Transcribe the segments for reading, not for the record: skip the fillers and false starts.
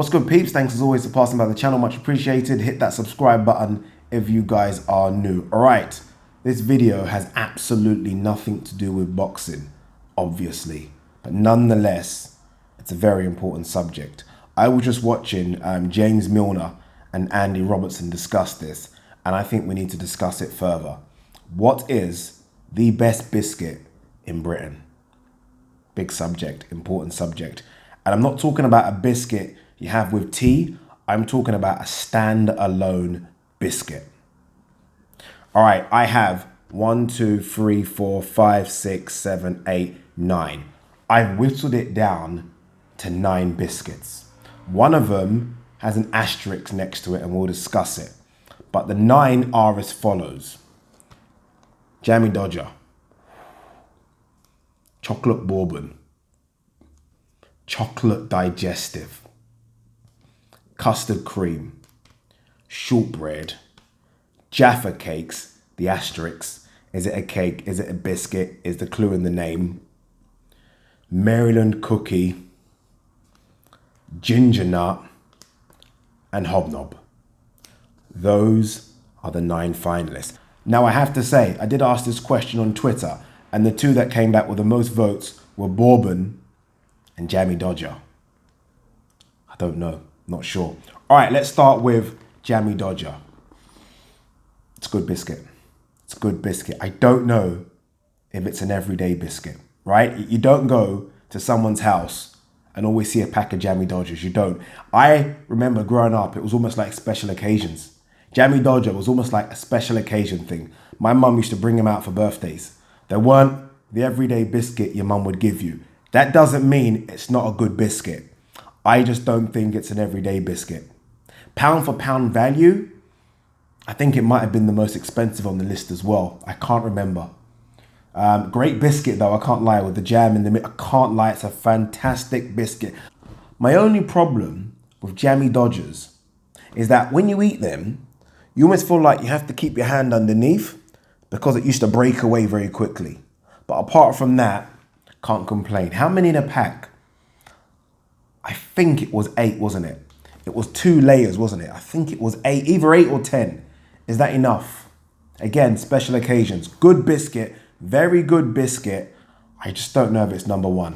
What's good, peeps? Thanks as always for passing by the channel. Much appreciated. Hit that subscribe button if you guys are new. All right, this video has absolutely nothing to do with boxing, obviously, but nonetheless, it's a very important subject. I was just watching James Milner and Andy Robertson discuss this, and I think we need to discuss it further. What is the best biscuit in Britain? Big subject, important subject. And I'm not talking about a biscuit you have with tea. I'm talking about a stand-alone biscuit. All right, I have 1, 2, 3, 4, 5, 6, 7, 8, 9. I've whittled it down to 9 biscuits. One of them has an asterisk next to it and we'll discuss it. But the 9 are as follows. Jammy Dodger, chocolate bourbon, chocolate digestive, custard cream, shortbread, Jaffa cakes, the asterisk, is it a cake, is it a biscuit, is the clue in the name, Maryland cookie, ginger nut, and hobnob. Those are the 9 finalists. Now I have to say, I did ask this question on Twitter, and the 2 that came back with the most votes were bourbon and Jammy Dodger. I don't know, not sure. All right, let's start with Jammy Dodger. It's a good biscuit. It's a good biscuit. I don't know if it's an everyday biscuit, right? You don't go to someone's house and always see a pack of Jammy Dodgers. You don't. I remember growing up, it was almost like special occasions. Jammy Dodger was almost like a special occasion thing. My mum used to bring them out for birthdays. They weren't the everyday biscuit your mum would give you. That doesn't mean it's not a good biscuit. I just don't think it's an everyday biscuit. Pound for pound value, I think it might have been the most expensive on the list as well. I can't remember. Great biscuit though, I can't lie, with the jam in the middle. I can't lie, it's a fantastic biscuit. My only problem with Jammy Dodgers is that when you eat them, you almost feel like you have to keep your hand underneath because it used to break away very quickly. But apart from that, can't complain. How many in a pack? I think it was 8, wasn't it? It was 2 layers, wasn't it? I think it was 8, either 8 or 10. Is that enough? Again, special occasions. Good biscuit, very good biscuit. I just don't know if it's number 1.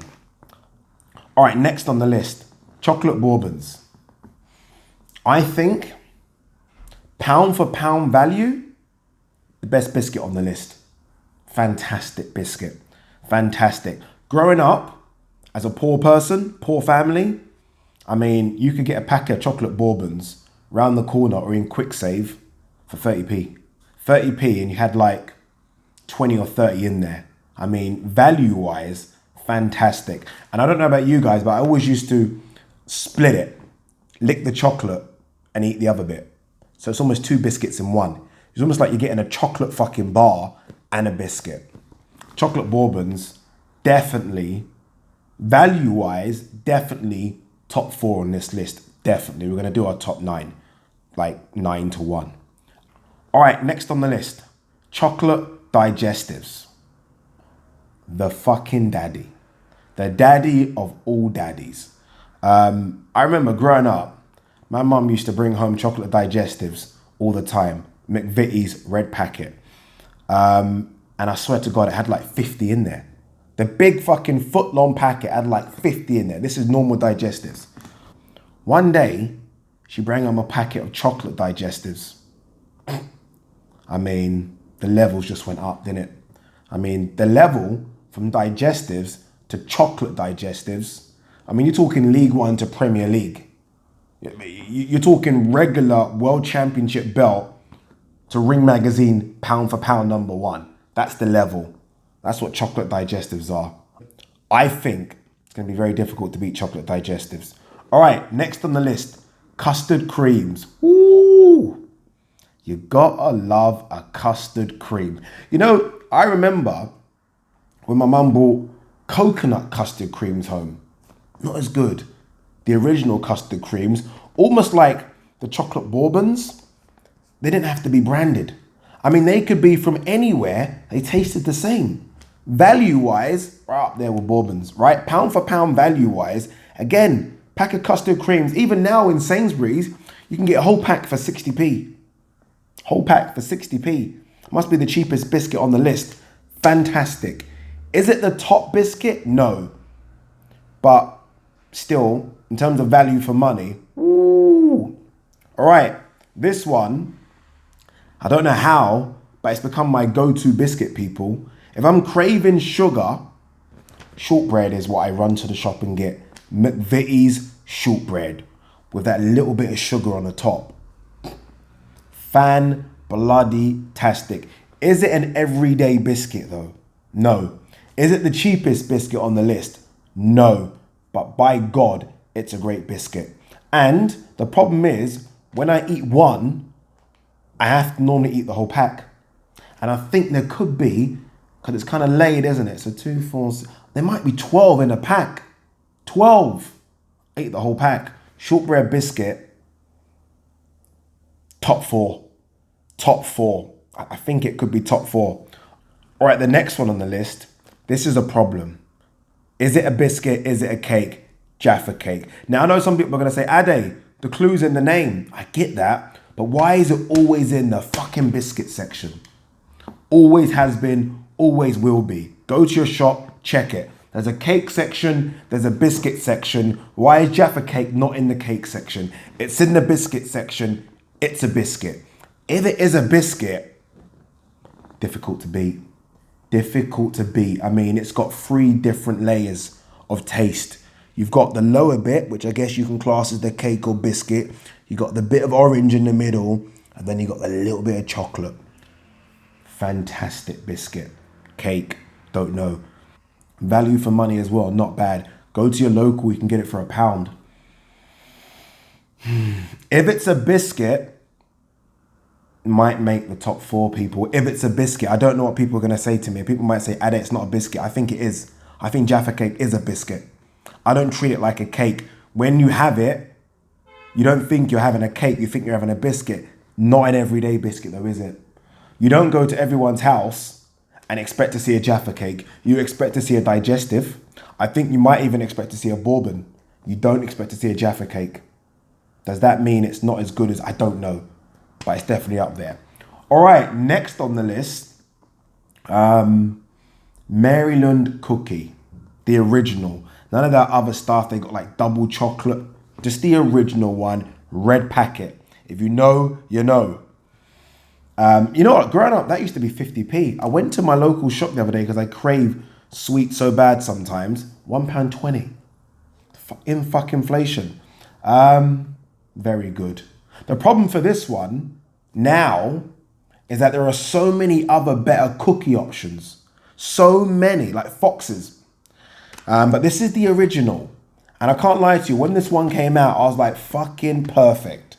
All right, next on the list, chocolate bourbons. I think pound for pound value, the best biscuit on the list. Fantastic biscuit, fantastic. Growing up as a poor person, poor family, I mean, you could get a pack of chocolate bourbons round the corner or in Quick Save for 30p. 30p and you had like 20 or 30 in there. I mean, value-wise, fantastic. And I don't know about you guys, but I always used to split it, lick the chocolate and eat the other bit. So it's almost 2 biscuits in one. It's almost like you're getting a chocolate fucking bar and a biscuit. Chocolate bourbons, definitely, value-wise, definitely top 4 on this list. Definitely. We're going to do our top 9, like 9 to 1. All right, next on the list, chocolate digestives. The fucking daddy. The daddy of all daddies. I remember growing up, my mum used to bring home chocolate digestives all the time. McVitie's red packet. And I swear to God, it had like 50 in there. The big fucking foot-long packet had like 50 in there. This is normal digestives. One day, she brought home a packet of chocolate digestives. I mean, the levels just went up, didn't it? I mean, the level from digestives to chocolate digestives, I mean, you're talking League One to Premier League. You're talking regular World Championship belt to Ring Magazine pound for pound number 1. That's the level. That's what chocolate digestives are. I think it's going to be very difficult to beat chocolate digestives. All right, next on the list, custard creams. Ooh, you gotta love a custard cream. You know, I remember when my mum brought coconut custard creams home. Not as good. The original custard creams, almost like the chocolate bourbons, they didn't have to be branded. I mean, they could be from anywhere. They tasted the same. Value-wise, right up there with bourbons, right? Pound for pound value-wise, again, Pack of custard creams. Even now in Sainsbury's, you can get a whole pack for 60p. Whole pack for 60p. Must be the cheapest biscuit on the list. Fantastic. Is it the top biscuit? No. But still, in terms of value for money, ooh. All right, this one, I don't know how, but it's become my go-to biscuit, people. If I'm craving sugar, shortbread is what I run to the shop and get. McVitie's shortbread with that little bit of sugar on the top. Fan-bloody-tastic. Is it an everyday biscuit though? No. Is it the cheapest biscuit on the list? No. But by God, it's a great biscuit. And the problem is, when I eat one, I have to normally eat the whole pack. And I think there could be, because it's kind of laid, isn't it? So 2, 4, 6, there might be 12 in a pack. 12. I eat the whole pack. Shortbread biscuit, top 4. Top 4. I think it could be top 4. All right, the next one on the list. This is a problem. Is it a biscuit? Is it a cake? Jaffa cake. Now, I know some people are going to say, Ade, the clue's in the name. I get that. But why is it always in the fucking biscuit section? Always has been, always will be. Go to your shop, check it. There's a cake section, there's a biscuit section. Why is Jaffa cake not in the cake section? It's in the biscuit section. It's a biscuit. If it is a biscuit, difficult to beat. Difficult to beat. I mean, it's got 3 different layers of taste. You've got the lower bit, which I guess you can class as the cake or biscuit. You got the bit of orange in the middle, and then you got a little bit of chocolate. Fantastic biscuit. Cake, don't know. Value for money as well, not bad. Go to your local, you can get it for £1. If it's a biscuit, it might make the top 4 people. If it's a biscuit, I don't know what people are going to say to me. People might say, Ade, it's not a biscuit. I think it is. I think Jaffa cake is a biscuit. I don't treat it like a cake. When you have it, you don't think you're having a cake, you think you're having a biscuit. Not an everyday biscuit though, is it? You don't go to everyone's house and expect to see a Jaffa cake. You expect to see a digestive. I think you might even expect to see a bourbon. You don't expect to see a Jaffa cake. Does that mean it's not as good as, I don't know, but it's definitely up there. All right, next on the list, Maryland cookie, the original. None of that other stuff. They got like double chocolate. Just the original one, red packet. If you know, you know. You know what? Growing up, that used to be 50p. I went to my local shop the other day because I crave sweet so bad sometimes. £1.20. In fuck inflation. Very good. The problem for this one now is that there are so many other better cookie options. So many, like Fox's. But this is the original. And I can't lie to you, when this one came out, I was like, fucking perfect.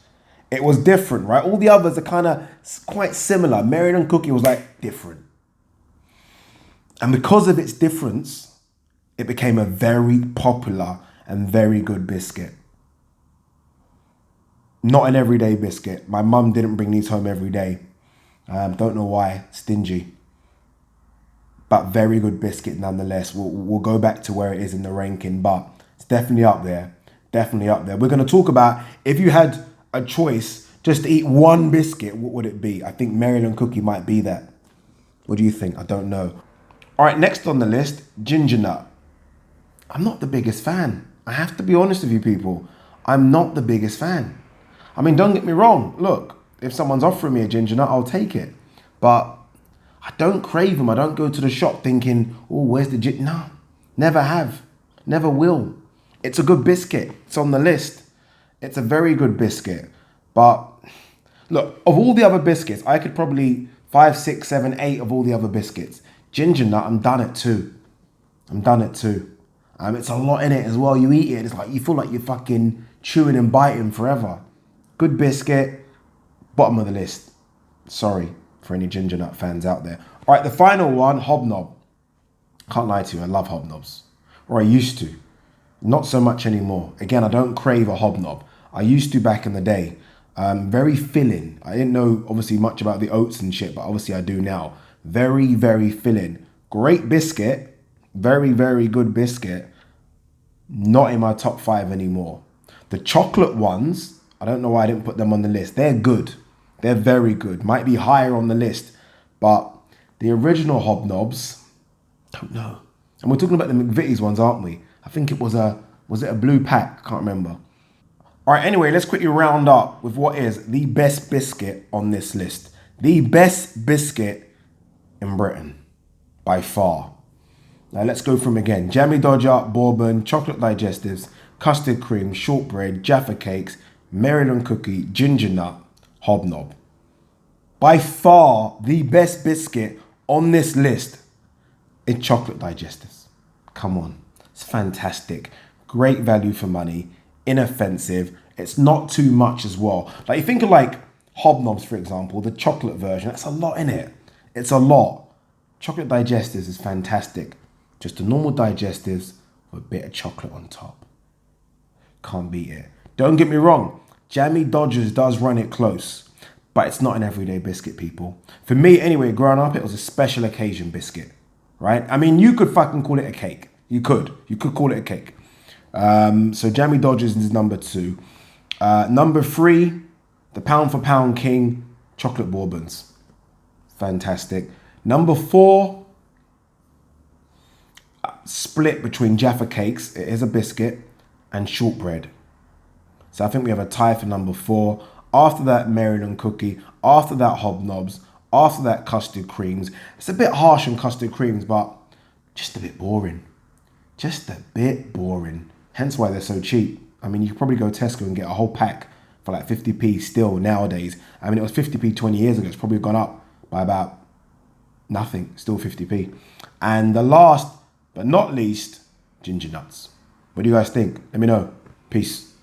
It was different, right? All the others are kind of quite similar. Maryland cookie was like different. And because of its difference, it became a very popular and very good biscuit. Not an everyday biscuit. My mum didn't bring these home every day. Don't know why, stingy. But very good biscuit nonetheless. We'll go back to where it is in the ranking, but it's definitely up there. Definitely up there. We're going to talk about if you had a choice just to eat one biscuit, what would it be? I think Maryland cookie might be that. What do you think? I don't know. All right, next on the list, ginger nut. I'm not the biggest fan. I have to be honest with you people. I'm not the biggest fan. I mean, don't get me wrong. Look, if someone's offering me a ginger nut, I'll take it. But I don't crave them. I don't go to the shop thinking, oh, where's the ginger? No, never have. Never will. It's a good biscuit. It's on the list. It's a very good biscuit. But look, of all the other biscuits, I could probably 5, 6, 7, 8 of all the other biscuits. Ginger nut, I'm done at 2. I'm done at 2. It's a lot in it as well. You eat it, it's like you feel like you're fucking chewing and biting forever. Good biscuit, bottom of the list. Sorry for any ginger nut fans out there. All right, the final one, hobnob. Can't lie to you, I love hobnobs. Or I used to. Not so much anymore. Again, I don't crave a hobnob. I used to back in the day. Very filling. I didn't know obviously much about the oats and shit, but obviously I do now. Very, very filling. Great biscuit. Very, very good biscuit. Not in my top 5 anymore. The chocolate ones, I don't know why I didn't put them on the list. They're good. They're very good. Might be higher on the list. But the original hobnobs, don't know. And we're talking about the McVitie's ones, aren't we? I think it was it a blue pack? Can't remember. All right, anyway, let's quickly round up with what is the best biscuit on this list. The best biscuit in Britain, by far. Now let's go from again. Jammy Dodger, Bourbon, chocolate digestives, custard cream, shortbread, Jaffa cakes, Maryland cookie, ginger nut, hobnob. By far, the best biscuit on this list is chocolate digestives. Come on, it's fantastic. Great value for money, inoffensive. It's not too much as well. Like you think of like hobnobs, for example, the chocolate version, that's a lot in it. It's a lot. Chocolate digestives is fantastic. Just the normal digestives with a bit of chocolate on top. Can't beat it. Don't get me wrong, Jammy Dodgers does run it close, but it's not an everyday biscuit, people. For me, anyway, growing up, it was a special occasion biscuit, right? I mean, you could fucking call it a cake. You could call it a cake. So Jammy Dodgers is number 2. Number 3, the pound for pound king, chocolate bourbons. Fantastic. Number 4, split between Jaffa cakes, it is a biscuit, and shortbread. So I think we have a tie for number 4. After that, Maryland cookie. After that, hobnobs. After that, custard creams. It's a bit harsh on custard creams, but just a bit boring. Just a bit boring. Hence why they're so cheap. I mean, you could probably go Tesco and get a whole pack for like 50p still nowadays. I mean, it was 50p 20 years ago. It's probably gone up by about nothing. Still 50p. And the last but not least, ginger nuts. What do you guys think? Let me know. Peace.